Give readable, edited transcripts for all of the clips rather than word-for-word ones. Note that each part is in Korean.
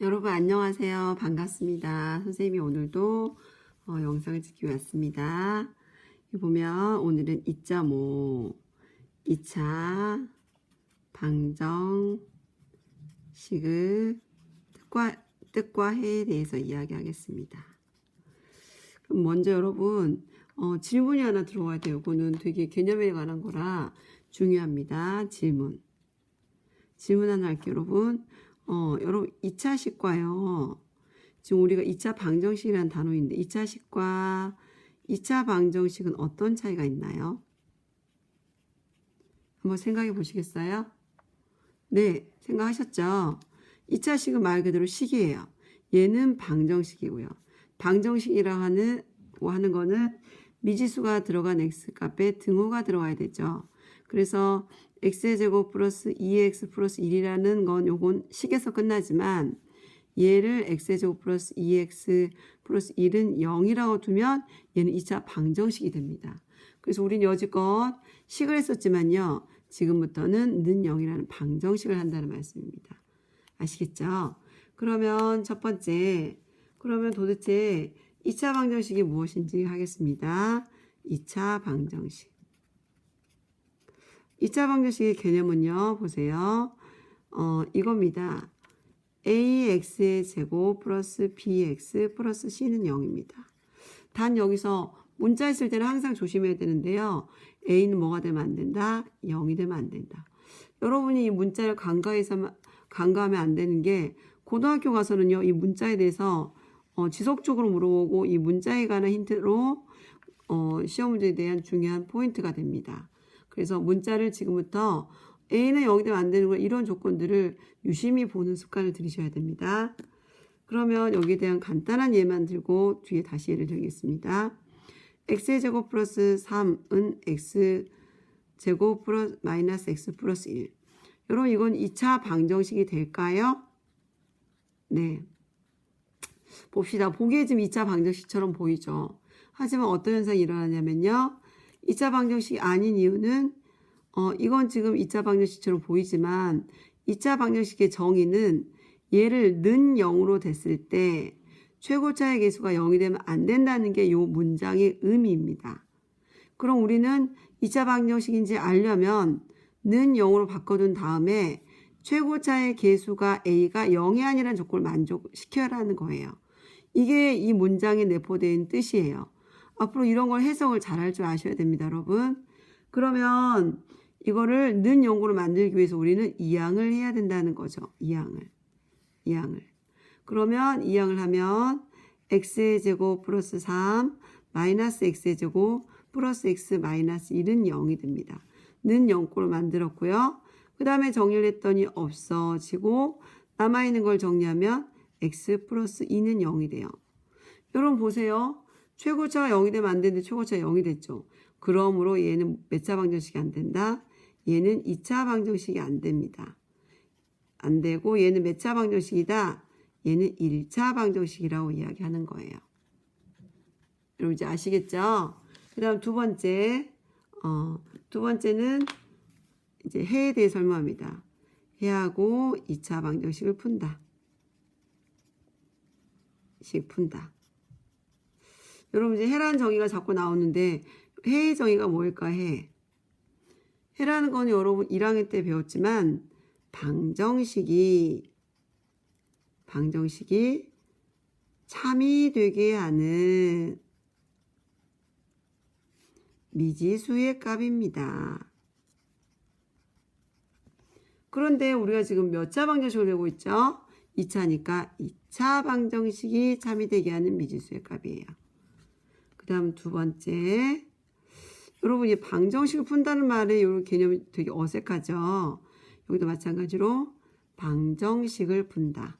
여러분 안녕하세요. 반갑습니다. 선생님이 오늘도 영상을 찍기 왔습니다. 여기 보면 오늘은 2.5 2차 방정식의 뜻과 해에 대해서 이야기하겠습니다. 그럼 먼저 여러분 질문이 하나 들어와야 돼요. 이거는 되게 개념에 관한 거라 중요합니다. 질문 하나 할게요. 여러분 2차식과요. 지금 우리가 2차 방정식이라는 단어인데 2차식과 2차 방정식은 어떤 차이가 있나요? 한번 생각해 보시겠어요? 네, 생각하셨죠? 2차식은 말 그대로 식이에요. 얘는 방정식이고요. 방정식이라고 하는 거는 미지수가 들어간 x값에 등호가 들어가야 되죠. 그래서 x의 제곱 플러스 2x 플러스 1이라는 건 요건 식에서 끝나지만 얘를 x의 제곱 플러스 2x 플러스 1은 0이라고 두면 얘는 2차 방정식이 됩니다. 그래서 우린 여지껏 식을 했었지만요. 지금부터는 는 0이라는 방정식을 한다는 말씀입니다. 아시겠죠? 그러면 첫 번째, 그러면 도대체 2차 방정식이 무엇인지 하겠습니다. 2차 방정식. 2차 방정식의 개념은요. 보세요. 이겁니다. ax의 제곱 플러스 bx 플러스 c는 0입니다. 단 여기서 문자 있을 때는 항상 조심해야 되는데요. a는 뭐가 되면 안 된다? 0이 되면 안 된다. 여러분이 이 문자를 간과하면 안 되는 게 고등학교 가서는요. 이 문자에 대해서 지속적으로 물어보고 이 문자에 관한 힌트로 시험 문제에 대한 중요한 포인트가 됩니다. 그래서 문자를 지금부터 A는 0이 되면 안 되는 거 이런 조건들을 유심히 보는 습관을 들이셔야 됩니다. 그러면 여기에 대한 간단한 예만 들고 뒤에 다시 예를 들겠습니다. x의 제곱 플러스 3은 x제곱 플러스 마이너스 x 플러스 1. 여러분 이건 2차 방정식이 될까요? 네. 봅시다. 보기에 지금 2차 방정식처럼 보이죠. 하지만 어떤 현상이 일어나냐면요. 2차 방정식이 아닌 이유는 이건 지금 2차 방정식처럼 보이지만 2차 방정식의 정의는 얘를 는 0으로 됐을 때 최고차의 계수가 0이 되면 안 된다는 게 이 문장의 의미입니다. 그럼 우리는 2차 방정식인지 알려면 는 0으로 바꿔둔 다음에 최고차의 계수가 a가 0이 아니라는 조건을 만족시켜라는 거예요. 이게 이 문장에 내포되어 있는 뜻이에요. 앞으로 이런 걸 해석을 잘할 줄 아셔야 됩니다, 여러분. 그러면 이거를 는 0으로 만들기 위해서 우리는 이항을 해야 된다는 거죠. 이항을. 그러면 이항을 하면 x의 제곱 플러스 3 마이너스 x의 제곱 플러스 x 마이너스 1은 0이 됩니다. 는 0꼴로 만들었고요. 그 다음에 정리를 했더니 없어지고 남아있는 걸 정리하면 x 플러스 2는 0이 돼요. 여러분 보세요. 최고차가 0이 되면 안 되는데 최고차가 0이 됐죠. 그러므로 얘는 몇 차 방정식이 안 된다? 얘는 2차 방정식이 안 됩니다. 안 되고 얘는 몇 차 방정식이다? 얘는 1차 방정식이라고 이야기하는 거예요. 여러분 이제 아시겠죠? 그 다음 두 번째는 이제 해에 대해 설명합니다. 해하고 2차 방정식을 푼다. 여러분 이제 해라는 정의가 자꾸 나오는데 해의 정의가 뭘까? 해라는 건 여러분 1학년 때 배웠지만 방정식이 참이 되게 하는 미지수의 값입니다. 그런데 우리가 지금 몇 차 방정식을 배우고 있죠? 2차니까 2차 방정식이 참이 되게 하는 미지수의 값이에요. 그 다음 두 번째, 여러분 이 방정식을 푼다는 말에 이 개념이 되게 어색하죠. 여기도 마찬가지로 방정식을 푼다.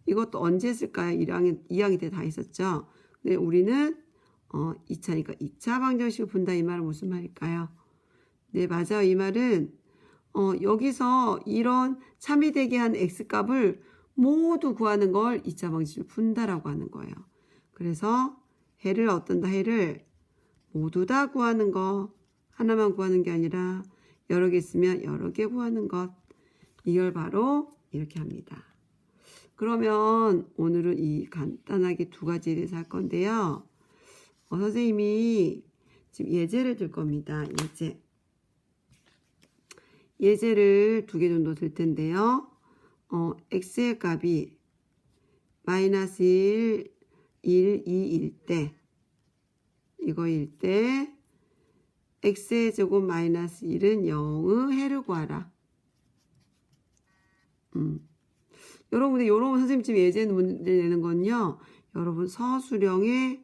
이것도 언제 했을까요? 2학년 때 다 있었죠. 근데 우리는 2차니까 2차 방정식을 푼다 이 말은 무슨 말일까요? 네, 맞아요. 이 말은 여기서 이런 참이 되게 한 x값을 모두 구하는 걸 2차 방정식을 푼다라고 하는 거예요. 그래서 해를 어떤다? 해를 모두 다 구하는 거, 하나만 구하는 게 아니라 여러 개 있으면 여러 개 구하는 것. 이걸 바로 이렇게 합니다. 그러면 오늘은 이 간단하게 두 가지에 대해서 할 건데요. 선생님이 지금 예제를 들 겁니다. 예제를 두 개 정도 들 텐데요. x의 값이 마이너스 1, 2일 때, 이거일 때, x의 제곱 마이너스 1은 0의 해를 구하라. 여러분, 선생님 지금 예제 문제 내는 건요, 여러분 서술형에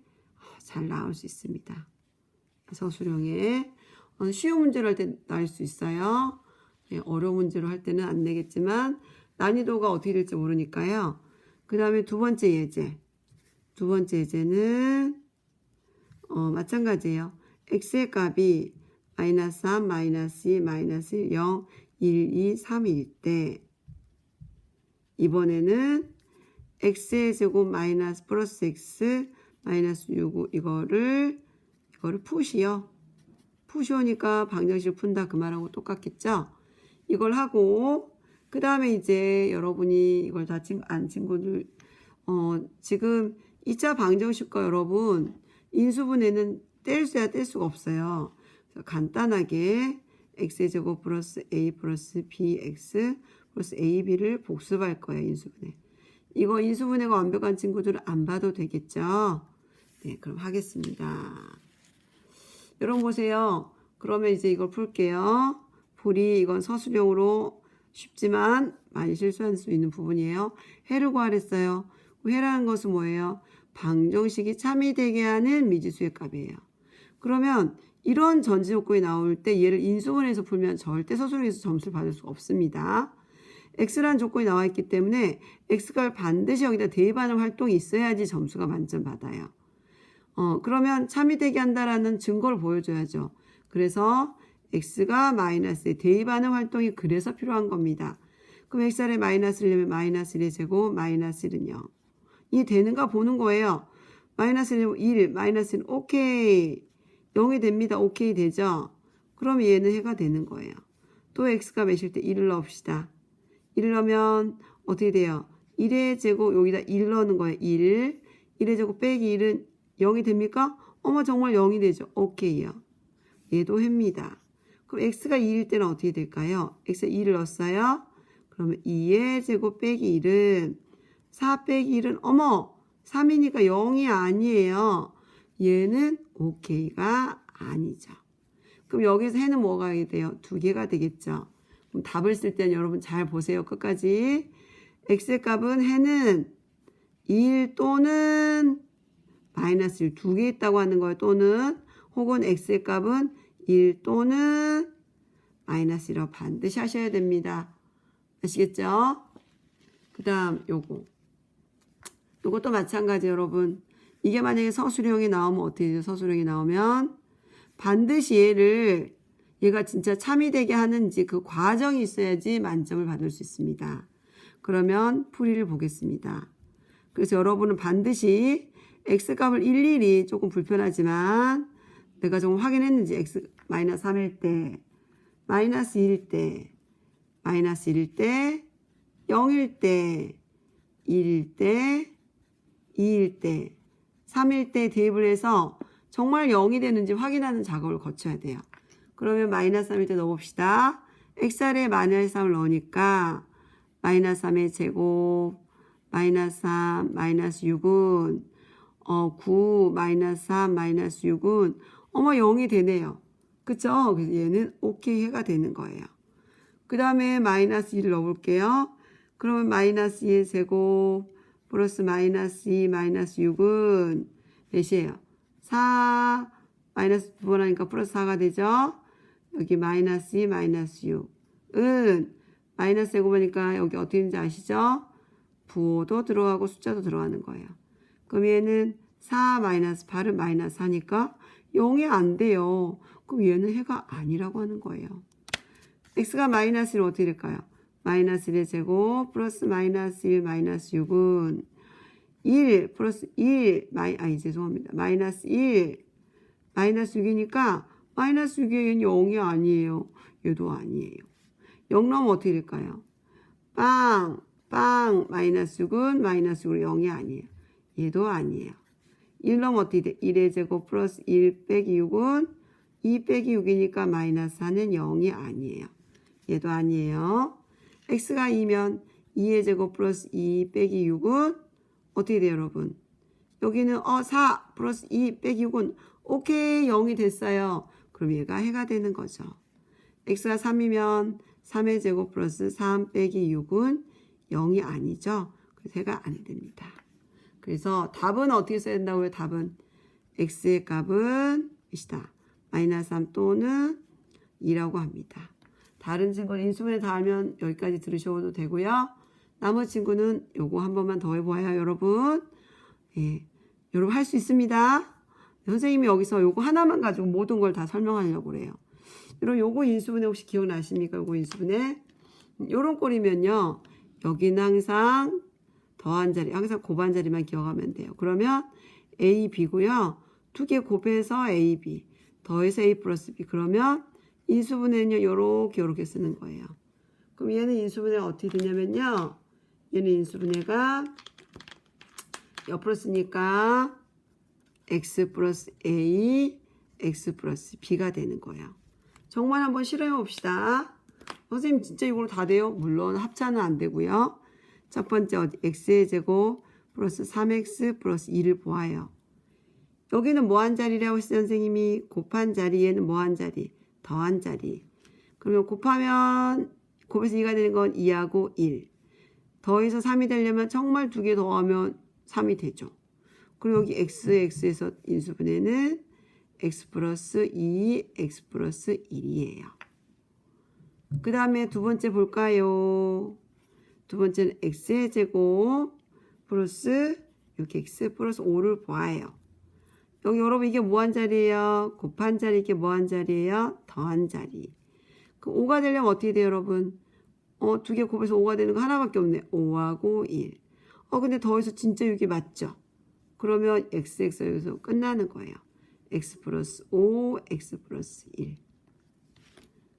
잘 나올 수 있습니다. 서술형에. 쉬운 문제를 할 때 나올 수 있어요. 어려운 문제로 할 때는 안 내겠지만, 난이도가 어떻게 될지 모르니까요. 그 다음에 두 번째 예제. 두 번째 예제는, 마찬가지예요. x의 값이 마이너스 3, 마이너스 2, 마이너스 1, 0, 1, 2, 3일 때, 이번에는 x의 제곱 마이너스 플러스 x 마이너스 6 이거를 푸시요. 푸시오니까 방정식을 푼다 그 말하고 똑같겠죠. 이걸 하고 그 다음에 이제 여러분이 이걸 다 안 친구들 지금 2차 방정식과 여러분 인수분해는 뗄 수가 없어요. 그래서 간단하게 x의 제곱 플러스 a 플러스 bx 플러스 ab를 복습할 거예요. 인수분해. 이거 인수분해가 완벽한 친구들은 안 봐도 되겠죠. 네, 그럼 하겠습니다. 여러분 보세요. 그러면 이제 이걸 풀게요. 이건 서술형으로 쉽지만 많이 실수할 수 있는 부분이에요. 해를 구하랬어요. 해라는 것은 뭐예요? 방정식이 참이 되게 하는 미지수의 값이에요. 그러면 이런 전제 조건이 나올 때 얘를 인수분해해서 풀면 절대 서술형에서 점수를 받을 수가 없습니다. x라는 조건이 나와 있기 때문에 x값을 반드시 여기다 대입하는 활동이 있어야지 점수가 만점 받아요. 그러면 참이 되게 한다라는 증거를 보여줘야죠. 그래서 x가 마이너스에 대입하는 활동이 그래서 필요한 겁니다. 그럼 x를 마이너스 1이면 마이너스 1의 제곱 마이너스 1은 0. 이 되는가 보는 거예요. 마이너스 1, 마이너스 1, 오케이. 0이 됩니다. 오케이 되죠? 그럼 얘는 해가 되는 거예요. 또 x가 몇일 때 1을 넣읍시다. 1을 넣으면 어떻게 돼요? 1의 제곱 여기다 1 넣는 거예요. 1. 1의 제곱 빼기 1은 0이 됩니까? 어머 정말 0이 되죠. 오케이요. 얘도 해입니다. 그럼 x가 2일 때는 어떻게 될까요? x가 2를 넣었어요. 그러면 2의 제곱 빼기 1은 4 빼기 1은 어머 3이니까 0이 아니에요. 얘는 오케이가 아니죠. 그럼 여기서 해는 뭐가 돼요? 두 개가 되겠죠. 그럼 답을 쓸 때는 여러분 잘 보세요. 끝까지. x의 값은 해는 1 또는 마이너스 1 두 개 있다고 하는 거예요. 또는 혹은 x의 값은 1 또는 마이너스 1이라고 반드시 하셔야 됩니다. 아시겠죠? 그 다음 요것도 마찬가지 여러분. 이게 만약에 서술형이 나오면 어떻게 되죠? 서술형이 나오면 반드시 얘가 진짜 참이 되게 하는지 그 과정이 있어야지 만점을 받을 수 있습니다. 그러면 풀이를 보겠습니다. 그래서 여러분은 반드시 x값을 일일이 조금 불편하지만 내가 좀 확인했는지 x 마이너스 3일 때, 마이너스 2일 때, 마이너스 1일 때, 0일 때, 1일 때, 2일 때, 3일 때 대입을 해서 정말 0이 되는지 확인하는 작업을 거쳐야 돼요. 그러면 마이너스 3일 때 넣어봅시다. xr에 마이너스 3을 넣으니까 마이너스 3의 제곱, 마이너스 3, 마이너스 6은 9, 마이너스 3, 마이너스 6은 어머 0이 되네요. 그쵸? 그래서 얘는 오케이 해가 되는 거예요. 그 다음에 마이너스 2를 넣어볼게요. 그러면 마이너스 2의 제곱 플러스 마이너스 2, 마이너스 6은 몇이에요? 4, 마이너스 2번 하니까 플러스 4가 되죠? 여기 마이너스 2, 마이너스 6은 마이너스 제곱하니까 여기 어떻게 되는지 아시죠? 부호도 들어가고 숫자도 들어가는 거예요. 그럼 얘는 4 마이너스 8은 마이너스 4니까 0이 안 돼요. 그럼 얘는 해가 아니라고 하는 거예요. x가 마이너스 1은 어떻게 될까요? 마이너스 1의 제곱 플러스 마이너스 1 마이너스 6은 1 플러스 1 죄송합니다. 마이너스 1 마이너스 6이니까 마이너스 6에 얘는 0이 아니에요. 얘도 아니에요. 0 넣으면 어떻게 될까요? 빵 항상 마이너스 6은 마이너스 6으로 0이 아니에요. 얘도 아니에요. 1 넣으면 어떻게 돼? 1의 제곱 플러스 1 빼기 6은 2 빼기 6이니까 마이너스 4는 0이 아니에요. 얘도 아니에요. x가 2면 2의 제곱 플러스 2 빼기 6은 어떻게 돼요, 여러분? 여기는 4 플러스 2 빼기 6은 오케이 0이 됐어요. 그럼 얘가 해가 되는 거죠. x가 3이면 3의 제곱 플러스 3 빼기 6은 0이 아니죠. 그래서 해가 안 됩니다. 그래서 답은 어떻게 써야 된다고요? 답은 x의 값은 이시다. 마이너스 3 또는 2라고 합니다. 다른 친구는 인수분해 다 알면 여기까지 들으셔도 되고요. 나머지 친구는 요거 한 번만 더 해봐요, 여러분. 예, 여러분 할 수 있습니다. 선생님이 여기서 요거 하나만 가지고 모든 걸 다 설명하려고 그래요. 여러분 요거 인수분해 혹시 기억나십니까? 요거 인수분해. 요런 꼴이면요. 여기는 항상 더한 자리, 항상 곱한 자리만 기억하면 돼요. 그러면 A, B고요. 두 개 곱해서 A, B. 더해서 A 플러스 B. 그러면 인수분해는요. 요렇게 쓰는 거예요. 그럼 얘는 인수분해가 어떻게 되냐면요. 얘는 인수분해가 옆으로 쓰니까 X 플러스 A, X 플러스 B가 되는 거예요. 정말 한번 실험해 봅시다. 선생님 진짜 이걸로 다 돼요? 물론 합차는 안 되고요. 첫 번째 x의 제곱 플러스 3x 플러스 2를 보아요. 여기는 뭐한 자리라고 했어요, 선생님이? 곱한 자리, 얘는 뭐한 자리? 더한 자리. 그러면 곱하면 곱해서 2가 되는 건 2하고 1. 더해서 3이 되려면 정말 두 개 더하면 3이 되죠. 그리고 여기 x에서 인수분해는 x 플러스 2, x 플러스 1이에요. 그 다음에 두 번째 볼까요? 두 번째는 x의 제곱 플러스 6x 플러스 5를 보아요. 여기 여러분 이게 뭐한 자리예요? 곱한 자리. 이게 뭐한 자리예요? 더한 자리. 그 5가 되려면 어떻게 돼요, 여러분? 두 개 곱해서 5가 되는 거 하나밖에 없네. 5하고 1. 근데 더해서 진짜 6이 맞죠? 그러면 xx에서 끝나는 거예요. x 플러스 5, x 플러스 1.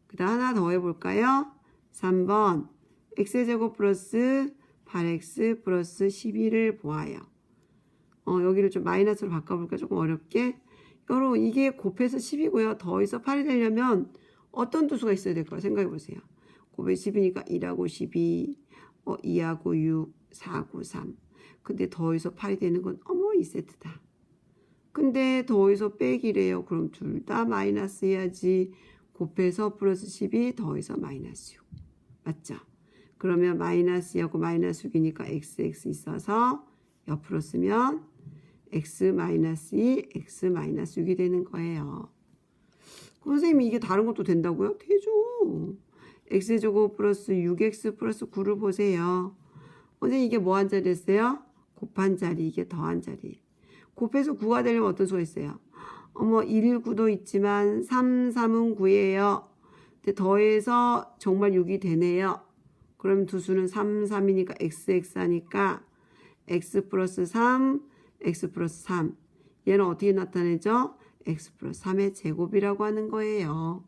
그 다음 하나 더 해볼까요? 3번 x의 제곱 플러스 8x 플러스 12를 보아요. 여기를 좀 마이너스로 바꿔볼까? 조금 어렵게. 여러분 이게 곱해서 10이고요. 더해서 8이 되려면 어떤 두수가 있어야 될까요? 생각해보세요. 곱해서 10이니까 1하고 12, 2하고 6, 4하고 3. 근데 더해서 8이 되는 건 2세트다. 근데 더해서 빼기래요. 그럼 둘 다 마이너스 해야지. 곱해서 플러스 12 더해서 마이너스 6. 맞죠? 그러면 마이너스 2하고 마이너스 6이니까 xx 있어서 옆으로 쓰면 x 마이너스 2, x 마이너스 6이 되는 거예요. 선생님이 이게 다른 것도 된다고요? 되죠. x의 제곱 플러스 6x 플러스 9를 보세요. 선생님 이게 뭐한 자리였어요? 곱한 자리, 이게 더한 자리. 곱해서 9가 되려면 어떤 수가 있어요? 1, 9도 있지만 3, 3은 9예요. 근데 더해서 정말 6이 되네요. 그러면 두 수는 3, 3이니까 x 하니까 x 플러스 3, x 플러스 3. 얘는 어떻게 나타내죠? x 플러스 3의 제곱이라고 하는 거예요.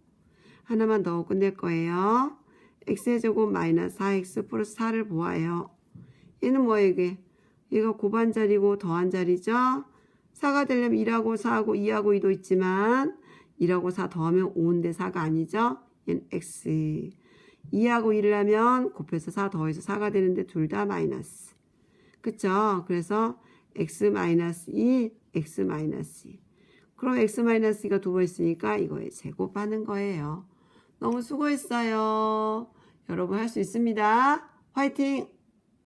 하나만 더 끝낼 거예요. x의 제곱 마이너스 4x 플러스 4를 보아요. 얘는 뭐예요, 이게? 얘가 곱한 자리고 더한 자리죠? 4가 되려면 1하고 4하고 2하고 2도 있지만 1하고 4 더하면 5인데 4가 아니죠? 얘는 x. 2하고 1을 하면 곱해서 4 더해서 4가 되는데 둘 다 마이너스. 그쵸? 그래서 x-2, x-2. 그럼 x-2가 두 번 있으니까 이거에 제곱하는 거예요. 너무 수고했어요. 여러분 할 수 있습니다. 화이팅!